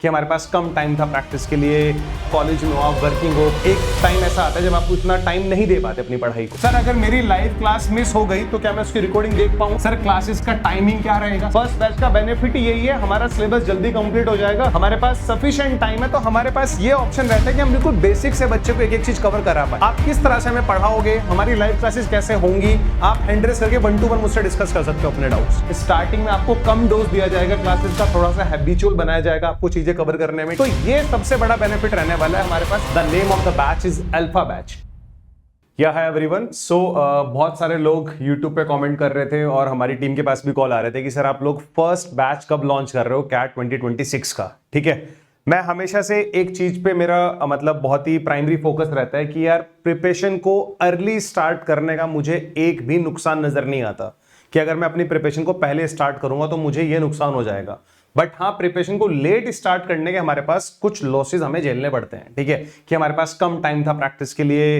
कि हमारे पास कम टाइम था प्रैक्टिस के लिए, कॉलेज में हो आप, वर्किंग हो, एक टाइम ऐसा आता है जब आप उतना टाइम नहीं दे पाते अपनी पढ़ाई को। सर अगर मेरी लाइव क्लास मिस हो गई तो क्या मैं उसकी रिकॉर्डिंग देख पाऊं? सर क्लासेस का टाइमिंग क्या रहेगा? फर्स्ट बैच का बेनिफिट यही है, हमारा सिलेबस जल्दी कंप्लीट हो जाएगा, हमारे पास सफिशिएंट टाइम है, तो हमारे पास ये ऑप्शन रहता है कि हम बिल्कुल बेसिक से बच्चे को एक एक चीज कवर करा पाए। आप किस तरह से हमें पढ़ाओगे, हमारी लाइव क्लासेस कैसे होंगी, आप हैंड रेस करके 1 to 1 मुझसे डिस्कस कर सकते हो अपने डाउट्स। स्टार्टिंग में आपको कम डोज दिया जाएगा क्लासेस का, थोड़ा सा हैबिचुअल बनाया जाएगा आपको चीजें कवर करने में, तो ये सबसे बड़ा बेनिफिट रहने वाला है हमारे पास। The name of the batch is alpha batch. Yeah hi everyone. सो बहुत सारे लोग YouTube पे कमेंट कर रहे थे और हमारी टीम के पास भी कॉल आ रहे थे कि सर आप लोग फर्स्ट बैच कब लॉन्च कर रहे हो कैट 2026 का। ठीक है, मैं हमेशा से एक चीज पे मेरा मतलब बहुत ही प्राइमरी फोकस रहता है कि यार प्रिपरेशन को अर्ली स्टार्ट करने का मुझे एक भी नुकसान नजर नहीं आता कि अगर मैं अपनी प्रिपरेशन को पहले स्टार्ट करूंगा तो मुझे ये नुकसान हो जाएगा। बट हाँ, प्रिपरेशन को लेट स्टार्ट करने के हमारे पास कुछ लॉसेस हमें झेलने पड़ते हैं। ठीक है, कि हमारे पास कम टाइम था प्रैक्टिस के लिए,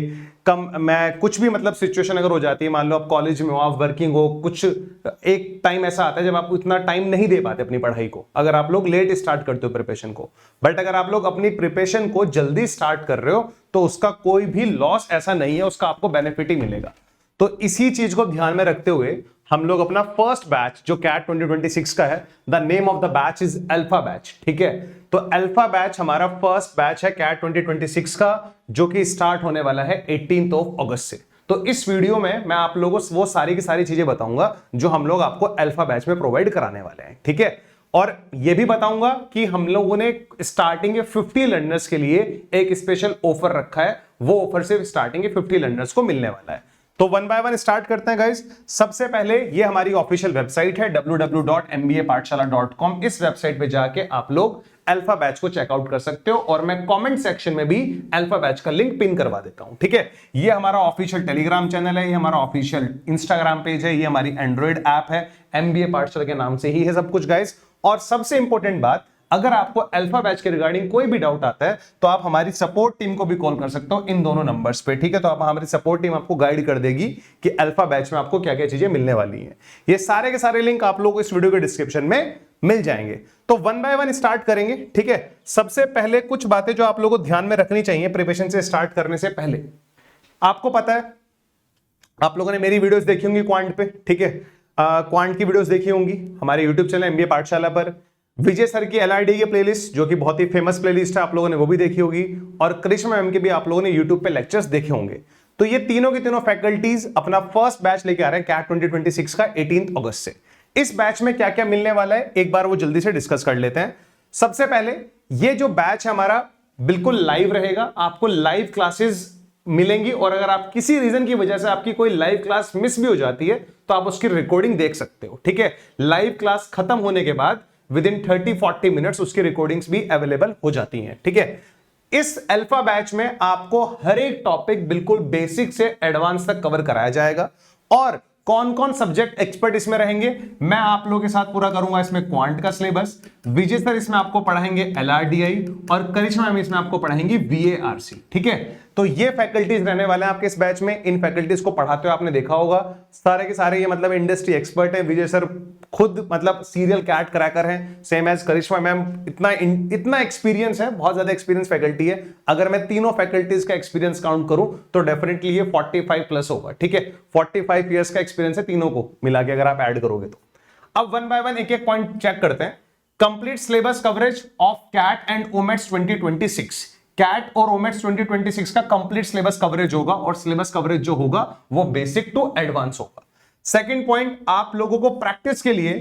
मैं कुछ भी मतलब सिचुएशन अगर हो जाती है, मान लो आप कॉलेज में हो, आप वर्किंग हो, कुछ एक टाइम ऐसा आता है जब आप उतना टाइम नहीं दे पाते अपनी पढ़ाई को, अगर आप लोग लेट स्टार्ट करते हो प्रिपरेशन को। बट अगर आप लोग अपनी प्रिपरेशन को जल्दी स्टार्ट कर रहे हो तो उसका कोई भी लॉस ऐसा नहीं है, उसका आपको बेनिफिट ही मिलेगा। तो इसी चीज को ध्यान में रखते हुए हम लोग अपना फर्स्ट बैच जो कैट 2026 का है, the name of the batch is alpha batch. ठीक है, तो अल्फा बैच हमारा फर्स्ट बैच है कैट 2026 का, जो कि स्टार्ट होने वाला है 18 अगस्त से। तो इस वीडियो में मैं आप लोगों को वो सारी की सारी चीजें बताऊंगा जो हम लोग आपको अल्फा बैच में प्रोवाइड कराने वाले हैं। ठीक है, और ये भी बताऊंगा कि हम लोगों ने स्टार्टिंग के 50 लर्नर्स के लिए एक स्पेशल ऑफर रखा है, वो ऑफर सिर्फ स्टार्टिंग के 50 लर्नर्स को मिलने वाला है। तो 1 by 1 स्टार्ट करते हैं गाइस। सबसे पहले ये हमारी ऑफिशियल वेबसाइट है www.mbapathshala.com। इस वेबसाइट पे जाके आप लोग अल्फा बैच को चेकआउट कर सकते हो और मैं कमेंट सेक्शन में भी अल्फा बैच का लिंक पिन करवा देता हूं। ठीक है, ये हमारा ऑफिशियल टेलीग्राम चैनल है, ये हमारा ऑफिशियल इंस्टाग्राम पेज है, ये हमारी एंड्रॉइड ऐप है, MBA पाठशाला के नाम से ही है सब कुछ गाइस। और सबसे इंपॉर्टेंट बात, अगर आपको अल्फा बैच के रिगार्डिंग कोई भी डाउट आता है तो आप हमारी सपोर्ट टीम को भी कॉल कर सकते हो इन दोनों नंबर्स पे। ठीक है, तो आप हमारी सपोर्ट टीम आपको गाइड कर देगी कि अल्फा बैच में आपको क्या क्या चीजें मिलने वाली हैं। ये सारे के सारे लिंक आप लोगों को इस वीडियो के डिस्क्रिप्शन में मिल जाएंगे। तो 1 by 1 स्टार्ट करेंगे। ठीक है, सबसे पहले कुछ बातें जो आप लोगों को ध्यान में रखनी चाहिए प्रिपरेशन से स्टार्ट करने से पहले। आपको पता है, आप लोगों ने मेरी वीडियोस देखी होंगी क्वांट पे। ठीक है, क्वांट की वीडियोस देखी होंगी हमारे यूट्यूब चैनल MBA पाठशाला पर। विजय सर की LRD की प्लेलिस्ट जो कि बहुत ही फेमस प्लेलिस्ट है, आप लोगों ने वो भी देखी होगी। और करिश्मा मैम के भी आप लोगों ने यूट्यूब पे लेक्चर्स देखे होंगे। तो ये तीनों की तीनों फैकल्टीज अपना फर्स्ट बैच लेके आ रहे हैं कैट 2026 का 18 अगस्त से। इस बैच में क्या क्या मिलने वाला है एक बार वो जल्दी से डिस्कस कर लेते हैं। सबसे पहले ये जो बैच है हमारा बिल्कुल लाइव रहेगा, आपको लाइव क्लासेस मिलेंगी और अगर आप किसी रीजन की वजह से आपकी कोई लाइव क्लास मिस भी हो जाती है तो आप उसकी रिकॉर्डिंग देख सकते हो। ठीक है, लाइव क्लास खत्म होने के बाद विद इन 30-40 मिनट्स उसकी रिकॉर्डिंग्स भी अवेलेबल हो जाती हैं। ठीक है, इस अल्फा बैच में आपको हर एक टॉपिक बिल्कुल बेसिक से एडवांस तक कवर कराया जाएगा। और कौन कौन सब्जेक्ट एक्सपर्ट इसमें रहेंगे मैं आप लोगों के साथ पूरा करूंगा इसमें क्वांट का सिलेबस। विजय सर इसमें आपको पढ़ाएंगे LRDI और करिश्मा मैम इसमें आपको पढ़ाएंगी VARC। ठीक है, तो ये फैकल्टीज रहने वाले हैं आपके इस बैच में। इन फैकल्टीज को पढ़ाते हुए आपने देखा होगा सारे के सारे ये मतलब इंडस्ट्री एक्सपर्ट हैं। विजय सर खुद मतलब सीरियल कैट क्रैकर हैं, सेम एज करिश्मा मैम। इतना एक्सपीरियंस है, बहुत ज्यादा एक्सपीरियंस फैकल्टी है। अगर मैं तीनों फैकल्टीज का एक्सपीरियंस काउंट करूं तो डेफिनेटली ये 45 प्लस होगा। ठीक है, 45 ईयर्स का एक्सपीरियंस है तीनों को मिला के अगर आप ऐड करोगे तो। अब 1 by 1 एक एक पॉइंट चेक करते हैं। Complete syllabus coverage of CAT and OMETs 2026। CAT और ओमेट्स 2026 का कंप्लीट सिलेबस कवरेज होगा और सिलेबस कवरेज जो होगा वो बेसिक टू एडवांस होगा। सेकंड पॉइंट, आप लोगों को प्रैक्टिस के लिए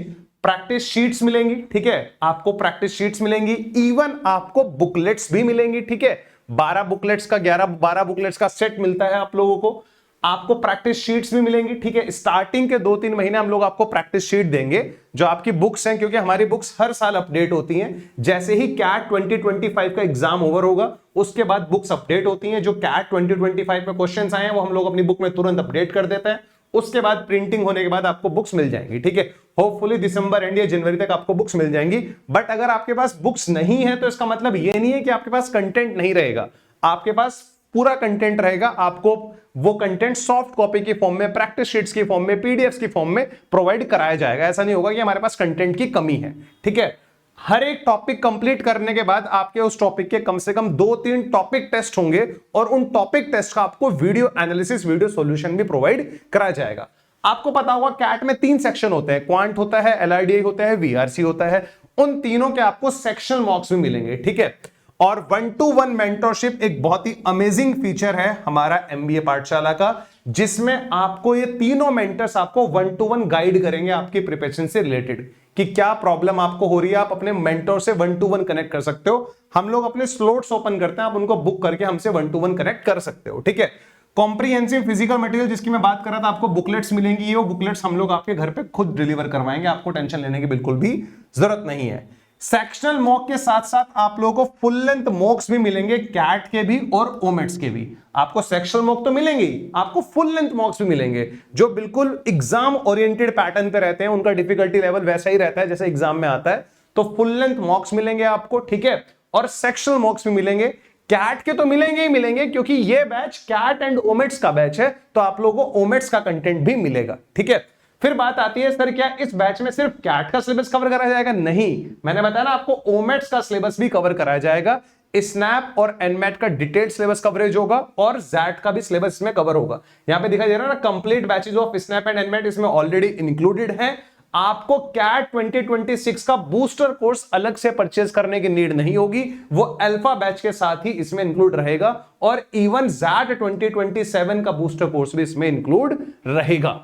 प्रैक्टिस शीट्स मिलेंगी। ठीक है, आपको प्रैक्टिस शीट्स मिलेंगी, इवन आपको बुकलेट्स भी मिलेंगी। ठीक है, 12 बुकलेट्स का 12 बुकलेट्स का सेट मिलता है आप लोगों को। आपको प्रैक्टिस शीट्स भी मिलेंगी। ठीक है, स्टार्टिंग के 2-3 महीने हम लोग आपको प्रैक्टिस शीट देंगे जो आपकी बुक्स हैं, क्योंकि हमारी बुक्स हर साल अपडेट होती हैं। जैसे ही कैट 2025 का एग्जाम ओवर होगा उसके बाद बुक्स अपडेट होती हैं। जो कैट 2025 में क्वेश्चंस आए हैं वो हम लोग अपनी बुक में तुरंत अपडेट कर देते हैं। उसके बाद प्रिंटिंग होने के बाद आपको बुक्स मिल जाएंगी। ठीक है, होपफुली दिसंबर एंड या जनवरी तक आपको बुक्स मिल जाएंगी। बट अगर आपके पास बुक्स नहीं है तो इसका मतलब ये नहीं है कि आपके पास कंटेंट नहीं रहेगा। आपके पास पूरा कंटेंट रहेगा। आपको वो कंटेंट सॉफ्ट कॉपी की फॉर्म में, प्रैक्टिस शीट्स की फॉर्म में, PDFs की फॉर्म में प्रोवाइड कराया जाएगा। ऐसा नहीं होगा कि हमारे पास कंटेंट की कमी है। ठीक है, हर एक टॉपिक कंप्लीट करने के बाद आपके उस टॉपिक के कम से कम 2-3 टॉपिक टेस्ट होंगे और उन टॉपिक टेस्ट का आपको वीडियो एनालिसिस, वीडियो सॉल्यूशन भी प्रोवाइड कराया जाएगा। आपको पता होगा कैट में 3 सेक्शन होते हैं, क्वांट होता है, एलआरडीआई होता है, वीआरसी होता है। उन तीनों के आपको सेक्शन मॉक्स भी मिलेंगे, ठीक है। और 1-to-1 मेंटरशिप एक बहुत ही अमेजिंग फीचर है हमारा एमबीए पाठशाला का, जिसमें आपको ये तीनों मेंटर्स आपको 1-to-1 गाइड करेंगे आपकी प्रिपरेशन से रिलेटेड, कि क्या प्रॉब्लम आपको हो रही है, आप अपने मेंटर से 1-to-1 कनेक्ट कर सकते हो। हम लोग अपने स्लॉट्स ओपन करते हैं, आप उनको बुक करके हमसे 1-to-1 कनेक्ट कर सकते हो, ठीक है। कॉम्प्रिहेंसिव फिजिकल मटेरियल जिसकी मैं बात कर रहा था, आपको बुकलेट्स मिलेंगी, वो बुकलेट्स हम लोग आपके घर पे खुद डिलीवर करवाएंगे, आपको टेंशन लेने की बिल्कुल भी जरूरत नहीं है। सेक्शनल मॉक के साथ साथ आप लोगों को फुल लेंथ मॉक्स भी मिलेंगे, कैट के भी और ओमेट्स के भी। आपको सेक्शनल मॉक तो मिलेंगे ही, आपको फुल लेंथ मॉक्स भी मिलेंगे जो बिल्कुल एग्जाम ओरिएंटेड पैटर्न पे रहते हैं, उनका डिफिकल्टी लेवल वैसा ही रहता है जैसे एग्जाम में आता है। तो फुल लेंथ मॉक्स मिलेंगे आपको, ठीक है, और सेक्शनल मॉक्स भी मिलेंगे। कैट के तो मिलेंगे ही मिलेंगे, क्योंकि ये बैच कैट एंड ओमेट्स का बैच है, तो आप लोगों को ओमेट्स का कंटेंट भी मिलेगा, ठीक है। फिर बात आती है, सर क्या इस बैच में सिर्फ कैट का सिलेबस कवर कराया जाएगा? नहीं, मैंने बताया ना आपको ओमेट्स का सिलेबस भी कवर कराया जाएगा। स्नैप और एनमेट का डिटेल्ड सिलेबस कवरेज होगा और जैट का भी सिलेबस इसमें कवर होगा। यहां पे दिखाई दे रहा है ना, complete batches of snap and NMAT इसमें ऑलरेडी इंक्लूडेड है। आपको कैट 2026 का बूस्टर कोर्स अलग से परचेज करने की नीड नहीं होगी, वो अल्फा बैच के साथ ही इसमें इंक्लूड रहेगा, और इवन जैट 2027 का बूस्टर कोर्स भी इसमें इंक्लूड रहेगा।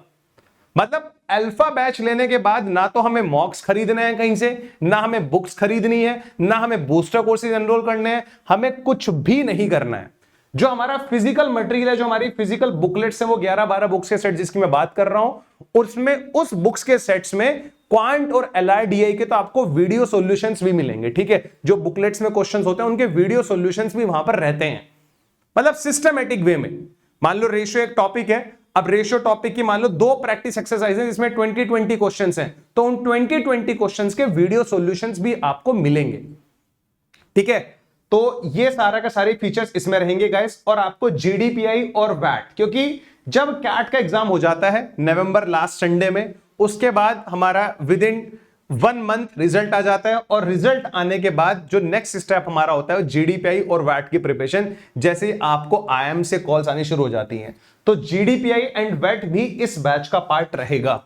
मतलब अल्फा बैच लेने के बाद ना तो हमें मॉक्स खरीदने हैं कहीं से, ना हमें बुक्स खरीदनी है, ना हमें बूस्टर कोर्सेज एनरोल करने हैं, हमें कुछ भी नहीं करना है। जो हमारा फिजिकल मटेरियल है, जो हमारी फिजिकल बुकलेट्स है, वो 11-12 बुक्स के सेट जिसकी मैं बात कर रहा हूं, उसमें उस बुक्स के सेट्स में क्वांट और एलआरडीआई के तो आपको वीडियो सॉल्यूशंस भी मिलेंगे, ठीक है। जो बुकलेट्स में क्वेश्चंस होते हैं उनके वीडियो सॉल्यूशंस भी वहां पर रहते हैं, मतलब सिस्टमैटिक वे में। मान लो रेशियो एक टॉपिक है, अब रेशियो टॉपिक की मान लो 2 प्रैक्टिस एक्सरसाइज है जिसमें 20-20 क्वेश्चंस हैं, तो उन 20-20 क्वेश्चंस के वीडियो सॉल्यूशंस भी आपको मिलेंगे, ठीक है। तो ये सारा का सारे फीचर्स इसमें रहेंगे गाइस। और आपको जीडीपीआई और वैट, क्योंकि जब कैट का एग्जाम हो जाता है नवंबर लास्ट संडे में, उसके बाद हमारा विद इन 1 मंथ रिजल्ट आ जाता है, और रिजल्ट आने के बाद जो नेक्स्ट स्टेप हमारा होता है जीडीपीआई और वैट की प्रिपरेशन। जैसे आपको आईएम से कॉल्स आनी शुरू हो जाती हैं, तो जीडीपीआई एंड वैट भी इस बैच का पार्ट रहेगा।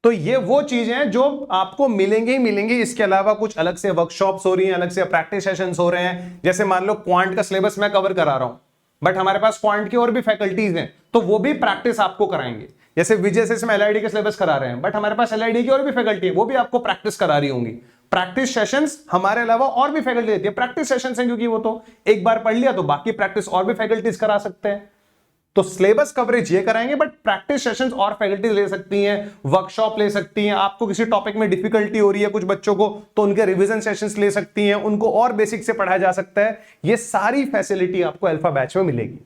तो ये वो चीजें हैं जो आपको मिलेंगे ही मिलेंगे। इसके अलावा कुछ अलग से वर्कशॉप्स हो रही हैं, अलग से प्रैक्टिस सेशंस हो रहे हैं। जैसे मान लो क्वांट का सिलेबस मैं कवर करा रहा हूं, बट हमारे पास क्वांट की और भी फैकल्टीज हैं, तो वो भी प्रैक्टिस आपको कराएंगे। जैसे विजय से इसमें एलआईडी का सिलेबस करा रहे हैं, बट हमारे पास एलआईडी की और भी फैकल्टी है, वो भी आपको प्रैक्टिस करा रही होंगी। प्रैक्टिस सेशंस हमारे अलावा और भी फैकल्टी देती है, प्रैक्टिस सेशंस हैं, क्योंकि वो तो एक बार पढ़ लिया तो बाकी प्रैक्टिस और भी फैकल्टीज करा सकते हैं। तो सिलेबस कवरेज ये कराएंगे, बट प्रैक्टिस सेशंस और फैकल्टीज ले सकती हैं, वर्कशॉप ले सकती हैं। आपको किसी टॉपिक में डिफिकल्टी हो रही है कुछ बच्चों को, तो उनके रिवीजन सेशंस ले सकती हैं, उनको और बेसिक से पढ़ाया जा सकता है। ये सारी फैसिलिटी आपको अल्फा बैच में मिलेगी।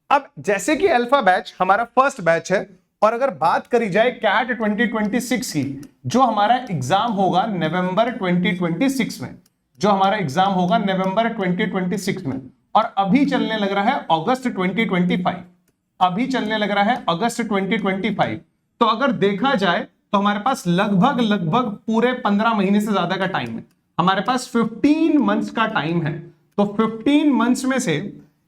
अब जैसे कि अल्फा बैच हमारा फर्स्ट बैच है, और अगर बात करी जाए कैट 2026 की, जो हमारा एग्जाम होगा नवंबर 2026 में, जो हमारा एग्जाम होगा नवंबर 2026 में, और अभी चलने लग रहा है अगस्त 2025, अभी चलने लग रहा है अगस्त 2025। तो अगर देखा जाए तो हमारे पास लगभग पूरे 15 महीने से ज्यादा का टाइम है। हमारे पास 15 मंथ्स का टाइम है। तो 15 मंथ्स में से,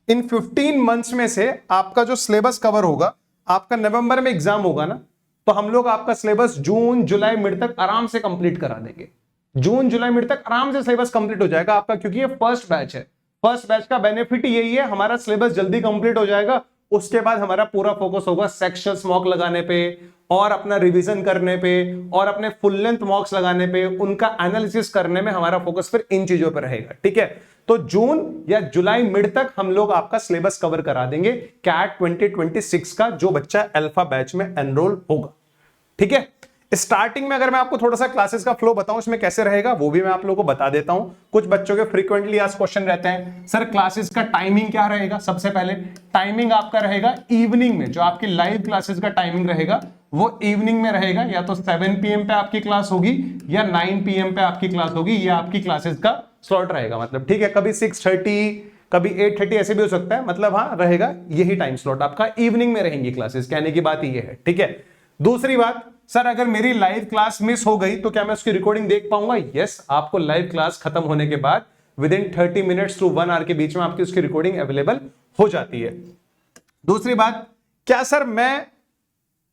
इन 15 मंथ्स में से आपका जो सिलेबस कवर होगा, आपका नवंबर में एग्जाम होगा ना, तो हम लोग आपका सिलेबस जून जुलाई मिड तक आराम से कंप्लीट करा देंगे। जून जुलाई मिड तक आराम से सिलेबस कंप्लीट हो जाएगा आपका, क्योंकि ये फर्स्ट बैच है। फर्स्ट बैच का बेनिफिट यही है, हमारा सिलेबस जल्दी कंप्लीट हो जाएगा। उसके बाद हमारा पूरा फोकस होगा सेक्शंस मॉक लगाने पे, और अपना रिवीजन करने पे, और अपने फुल लेंथ मॉक्स लगाने पे, उनका एनालिसिस करने में हमारा फोकस फिर इन चीजों पर रहेगा, ठीक है। तो जून या जुलाई मिड तक हम लोग आपका सिलेबस कवर करा देंगे कैट 2026 का, जो बच्चा अल्फा बैच में एनरोल होगा, ठीक है। स्टार्टिंग में अगर मैं आपको थोड़ा सा क्लासेस का फ्लो बताऊं इसमें कैसे रहेगा, वो भी मैं आप लोगों को बता देता हूं। कुछ बच्चों के फ्रीक्वेंटली आज क्वेश्चन रहते हैं, सर क्लासेस का टाइमिंग क्या रहेगा। सबसे पहले टाइमिंग आपका रहेगा इवनिंग में, जो आपकी लाइव क्लासेस का टाइमिंग रहेगा वो इवनिंग में रहेगा। या तो 7 PM पे आपकी क्लास होगी या 9 PM पे आपकी क्लास होगी, ये आपकी क्लासेस का स्लॉट रहेगा, मतलब ठीक है। कभी 6:30, कभी 8:30 ऐसे भी हो सकता है, मतलब हाँ रहेगा यही टाइम स्लॉट आपका, इवनिंग में रहेंगी क्लासेस, कहने की बात ये है, ठीक है। दूसरी बात, सर अगर मेरी लाइव क्लास मिस हो गई तो क्या मैं उसकी रिकॉर्डिंग देख पाऊंगा? यस, आपको लाइव क्लास खत्म होने के बाद within 30 minutes to 1 hour के बीच में आपकी उसकी रिकॉर्डिंग अवेलेबल हो जाती है। दूसरी बात, क्या सर मैं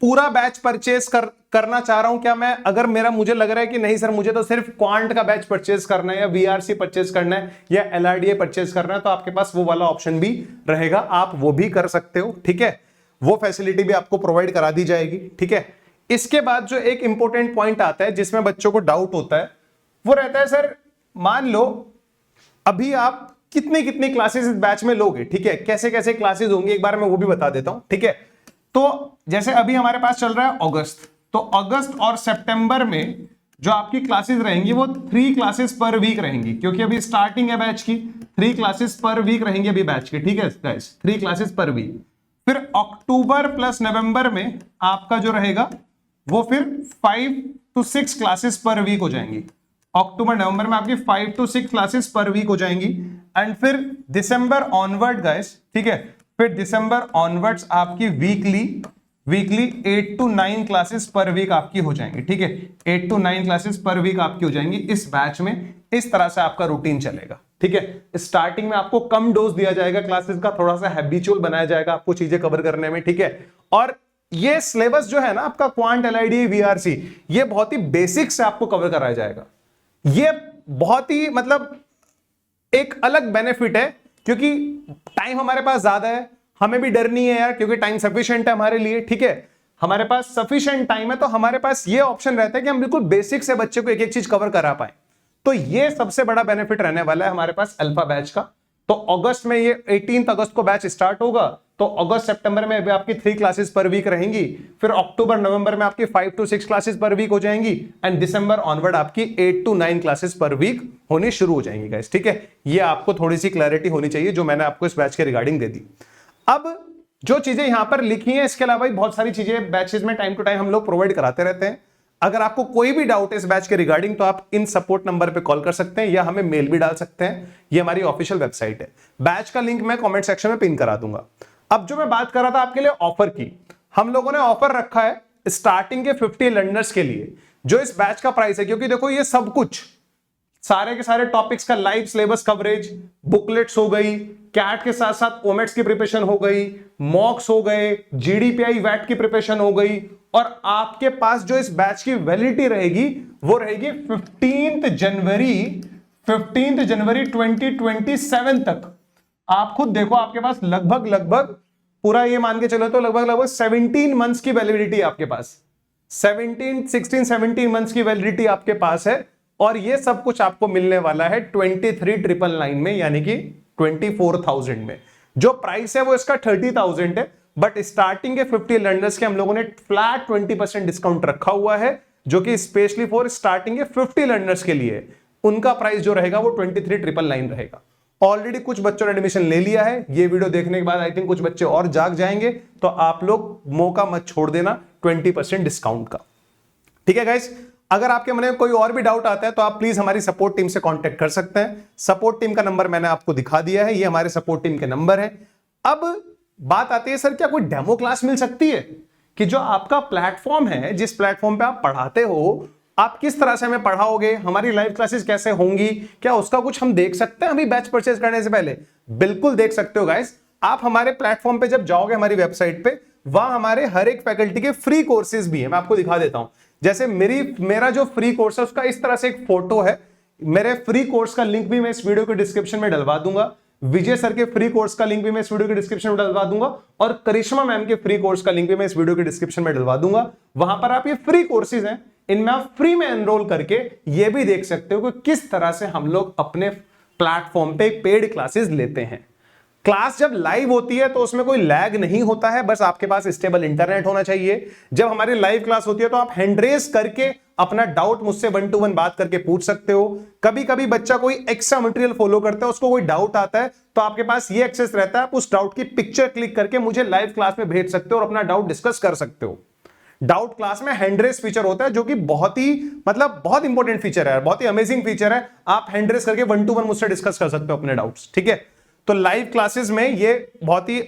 पूरा बैच परचेज करना चाह रहा हूं, क्या मैं, अगर मुझे लग रहा है कि नहीं सर मुझे तो सिर्फ क्वांट का बैच परचेज करना है या वीआरसी परचेज करना है या एलआरडीए परचेज करना है, तो आपके पास वो वाला ऑप्शन भी रहेगा, आप वो भी कर सकते हो। ठीक है, वो फैसिलिटी भी आपको प्रोवाइड करा दी जाएगी। ठीक है, इसके बाद जो एक इंपॉर्टेंट पॉइंट आता है जिसमें बच्चों को डाउट होता है वो रहता है, सर मान लो अभी आप कितनी कितनी क्लासेस इस बैच में लोगे, ठीक है, कैसे कैसे क्लासेस होंगी, एक बार मैं वो भी बता देता हूं। ठीक है, तो जैसे अभी हमारे पास चल रहा है अगस्त, तो अगस्त और सितंबर में जो आपकी क्लासेस रहेंगी वो 3 क्लासेस पर वीक रहेंगी, क्योंकि अभी स्टार्टिंग है बैच की, 3 क्लासेस पर वीक रहेंगी अभी बैच की। ठीक है गाइस, 3 क्लासेस पर वीक। फिर अक्टूबर प्लस नवंबर में आपका जो रहेगा वो फिर 5 to 6 क्लासेस पर वीक हो जाएंगी। अक्टूबर नवंबर में आपकी 5 to 6 क्लासेस पर वीक हो जाएंगी। एंड फिर दिसंबर ऑनवर्ड गाइस, ठीक है, फिर दिसंबर ऑनवर्ड्स आपकी weekly 8 to 9 classes per week आपकी हो जाएंगी। ठीक है, 8 to 9 क्लासेस पर वीक आपकी हो जाएंगी इस बैच में। इस तरह से आपका रूटीन चलेगा। ठीक है, स्टार्टिंग में आपको कम डोज दिया जाएगा क्लासेस का, थोड़ा सा हैबिचुअल बनाया जाएगा आपको चीजें कवर करने में। ठीक है, और ये सिलेबस जो है ना आपका क्वांट, एलआईडी, वीआरसी, ये बहुत ही बेसिक से आपको कवर कराया जाएगा। ये बहुत ही मतलब एक अलग बेनिफिट है, क्योंकि टाइम हमारे पास ज्यादा है, हमें भी डर नहीं है यार, क्योंकि टाइम सफिशिएंट है हमारे लिए। ठीक है, हमारे पास सफिशिएंट टाइम है, तो हमारे पास ये ऑप्शन रहता है कि हम बिल्कुल बेसिक से बच्चे को एक एक चीज कवर करा पाए। तो ये सबसे बड़ा बेनिफिट रहने वाला है हमारे पास अल्फा बैच का। तो अगस्त में ये 18 अगस्त को बैच स्टार्ट होगा, तो अगस्त सितंबर में भी आपकी 3 क्लासेस पर वीक रहेंगी। फिर अक्टूबर नवंबर में आपकी 5 to 6 क्लासेस पर वीक हो जाएंगी। एंड दिसंबर ऑनवर्ड आपकी 8 to 9 क्लासेस पर वीक होनी शुरू हो जाएंगी गाइस। ठीक है, ये आपको थोड़ी सी क्लैरिटी होनी चाहिए जो मैंने आपको इस बैच के रिगार्डिंग दे दी। अब जो चीजें यहां पर लिखी हैं, इसके अलावा बहुत सारी चीजें बैचेस में टाइम टू टाइम हम लोग प्रोवाइड कराते रहते हैं। अगर आपको कोई भी डाउट है इस बैच के रिगार्डिंग, तो आप इन सपोर्ट नंबर पे कॉल कर सकते हैं या हमें मेल भी डाल सकते हैं। ये हमारी ऑफिशियल वेबसाइट है। बैच का लिंक मैं कमेंट सेक्शन में पिन करा दूंगा। अब जो मैं बात कर रहा था आपके लिए ऑफर की, हम लोगों ने ऑफर रखा है स्टार्टिंग के 50 लर्नर्स के लिए, जो इस बैच का प्राइस है। क्योंकि देखो ये सब कुछ सारे के सारे टॉपिक्स का लाइव सिलेबस कवरेज, बुकलेट्स हो गई, कैट के साथ साथ ओमेट्स की प्रिपरेशन हो गई, मॉक्स हो गए, जीडीपीआई वैट की प्रिपरेशन हो गई, और आपके पास जो इस बैच की वैलिडिटी रहेगी वो रहेगी 15 जनवरी 2027 तक। आप खुद देखो, आपके पास लगभग पूरा ये मान के चलो तो लगभग 17 मंथ्स की वैलिडिटी आपके पास, 16-17 मंथ्स की वैलिडिटी आपके पास है। और ये सब कुछ आपको मिलने वाला है 23,999 में, यानी कि 24,000 में। जो प्राइस है वो इसका 30,000 है, बट स्टार्टिंग के 50 लर्नर्स के हम लोगों ने फ्लैट 20% डिस्काउंट रखा हुआ है, जो कि स्पेशली फॉर स्टार्टिंग के 50 लर्नर्स के लिए। उनका प्राइस जो रहेगा वो 23,999 रहेगा। ऑलरेडी कुछ बच्चों ने एडमिशन ले लिया है। ये वीडियो देखने के बाद आई थिंक कुछ बच्चे और जाग जाएंगे, तो आप लोग मौका मत छोड़ देना 20% डिस्काउंट का। ठीक है गाइस, अगर आपके मन में कोई और भी डाउट आता है तो आप प्लीज हमारी सपोर्ट टीम से कांटेक्ट कर सकते हैं। सपोर्ट टीम का नंबर मैंने आपको दिखा दिया है, ये हमारे सपोर्ट टीम के नंबर है। अब बात आती है, सर क्या कोई डेमो क्लास मिल सकती है, कि जो आपका प्लेटफॉर्म है, जिस प्लेटफॉर्म पे आप पढ़ाते हो, आप किस तरह से हमें पढ़ाओगे, हमारी लाइव क्लासेस कैसे होंगी, क्या उसका कुछ हम देख सकते हैं अभी बैच परचेज करने से पहले? बिल्कुल देख सकते हो गाइस। आप हमारे प्लेटफॉर्म पे जब जाओगे, हमारी वेबसाइट पे, वहां हमारे हर एक फैकल्टी के फ्री कोर्सेज भी है। मैं आपको दिखा देता हूं। जैसे मेरा जो फ्री कोर्स है उसका इस तरह से एक फोटो है। मेरे फ्री कोर्स का लिंक भी मैं इस वीडियो के डिस्क्रिप्शन में डलवा दूंगा। विजय सर के फ्री कोर्स का लिंक भी मैं इस वीडियो के डिस्क्रिप्शन में डलवा दूंगा, और करिश्मा मैम के फ्री कोर्स का लिंक भी मैं इस वीडियो के डिस्क्रिप्शन में डलवा दूंगा। वहां पर आप ये फ्री कोर्सेज हैं, इनमें आप फ्री में एनरोल करके ये भी देख सकते हो कि किस तरह से हम लोग अपने प्लेटफॉर्म पे पेड क्लासेस लेते हैं। क्लास जब लाइव होती है तो उसमें कोई लैग नहीं होता है, बस आपके पास स्टेबल इंटरनेट होना चाहिए। जब हमारी लाइव क्लास होती है तो आप हैंड रेज करके अपना डाउट मुझसे 1 to 1 बात करके पूछ सकते हो। कभी कभी बच्चा कोई एक्स्ट्रा मटेरियल फॉलो करता है, उसको कोई डाउट आता है, तो आपके पास ये एक्सेस रहता है, आप उस डाउट की पिक्चर क्लिक करके मुझे लाइव क्लास में भेज सकते हो और अपना डाउट डिस्कस कर सकते हो। डाउट क्लास में हैंड रेस फीचर होता है, जो कि बहुत इंपॉर्टेंट फीचर है, बहुत ही अमेजिंग फीचर है। आप हैंड रेस करके 1 to 1 मुझसे डिस्कस कर सकते हो अपने डाउट्स। ठीक है, तो लाइव क्लासेस में ये बहुत ही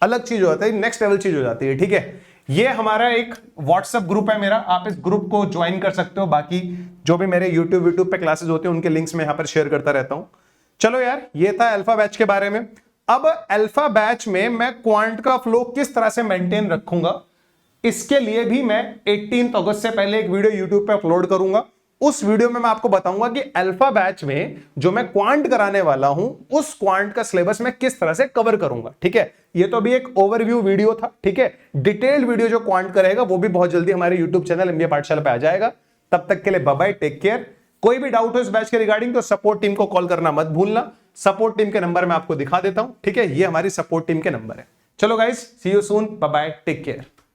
अलग चीज हो जाती है, नेक्स्ट लेवल चीज हो जाती है। ठीक है, ये हमारा एक व्हाट्सएप ग्रुप है मेरा, आप इस ग्रुप को ज्वाइन कर सकते हो। बाकी जो भी मेरे यूट्यूब पे क्लासेस होते हैं उनके लिंक्स मैं यहां पर शेयर करता रहता हूं। चलो यार, ये था अल्फा बैच के बारे में। अब अल्फा बैच में मैं क्वांट का फ्लो किस तरह से मेंटेन रखूंगा, इसके लिए भी मैं 18 अगस्त से पहले एक वीडियो यूट्यूब पे अपलोड करूंगा। उस वीडियो में मैं आपको बताऊंगा कि अल्फा बैच में जो मैं क्वांट कराने वाला हूं, उस क्वांट का सिलेबस मैं किस तरह से कवर करूंगा। ठीक है, ये तो अभी एक ओवरव्यू वीडियो था। ठीक है, डिटेल्ड वीडियो जो क्वांट करेगा वो भी बहुत जल्दी हमारे यूट्यूब चैनल एमबीए पाठशाला पे आ जाएगा। तब तक के लिए बाय बाय, टेक केयर। कोई भी डाउट हो इस बैच के रिगार्डिंग तो सपोर्ट टीम को कॉल करना मत भूलना। सपोर्ट टीम के नंबर मैं आपको दिखा देता हूं। ठीक है, ये हमारी सपोर्ट टीम के नंबर है। चलो guys, see you soon, bye bye, take care.